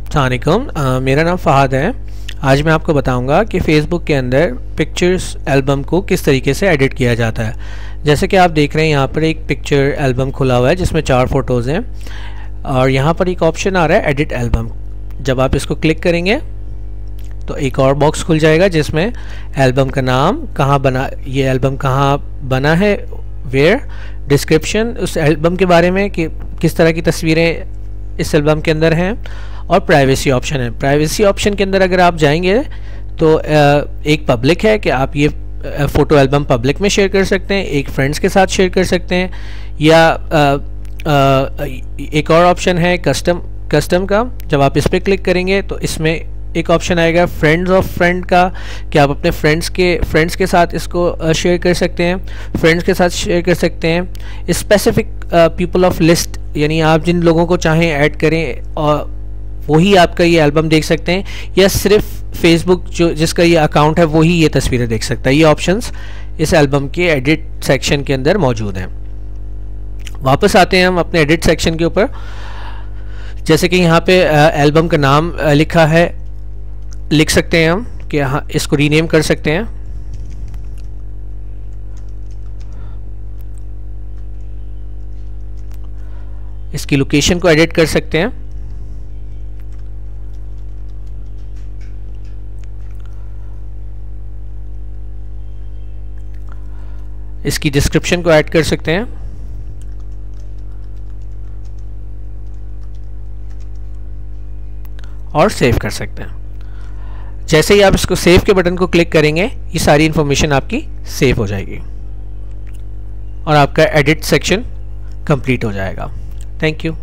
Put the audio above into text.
अस्सलामुअलैकुम, मेरा नाम फ़हाद है। आज मैं आपको बताऊंगा कि फ़ेसबुक के अंदर पिक्चर्स एल्बम को किस तरीके से एडिट किया जाता है। जैसे कि आप देख रहे हैं यहाँ पर एक पिक्चर एल्बम खुला हुआ है जिसमें 4 फ़ोटोज़ हैं और यहाँ पर एक ऑप्शन आ रहा है एडिट एल्बम। जब आप इसको क्लिक करेंगे तो एक और बॉक्स खुल जाएगा जिसमें एल्बम का नाम, कहाँ बना, ये एल्बम कहाँ बना है, वेयर, डिस्क्रिप्शन उस एल्बम के बारे में कि किस तरह की तस्वीरें इस एल्बम के अंदर हैं, और प्राइवेसी ऑप्शन है। प्राइवेसी ऑप्शन के अंदर अगर आप जाएंगे तो एक पब्लिक है कि आप ये फ़ोटो एल्बम पब्लिक में शेयर कर सकते हैं, एक फ्रेंड्स के साथ शेयर कर सकते हैं, या एक और ऑप्शन है कस्टम का। जब आप इस पर क्लिक करेंगे तो इसमें एक ऑप्शन आएगा फ्रेंड्स ऑफ फ्रेंड का, कि आप अपने फ्रेंड्स के साथ इसको शेयर कर सकते हैं, फ्रेंड्स के साथ शेयर कर सकते हैं। स्पेसिफिक पीपल ऑफ लिस्ट, यानी आप जिन लोगों को चाहें ऐड करें और वही आपका ये एल्बम देख सकते हैं, या सिर्फ फेसबुक जो जिसका ये अकाउंट है वही ये तस्वीरें देख सकता है। ये ऑप्शंस इस एल्बम के एडिट सेक्शन के अंदर मौजूद हैं। वापस आते हैं हम अपने एडिट सेक्शन के ऊपर। जैसे कि यहाँ पे एल्बम का नाम लिखा है, लिख सकते हैं हम कि हाँ, इसको रीनेम कर सकते हैं। इसकी लोकेशन को एडिट कर सकते हैं। इसकी डिस्क्रिप्शन को ऐड कर सकते हैं। और सेव कर सकते हैं। जैसे ही आप इसको सेव के बटन को क्लिक करेंगे ये सारी इंफॉर्मेशन आपकी सेव हो जाएगी और आपका एडिट सेक्शन कंप्लीट हो जाएगा। Thank you.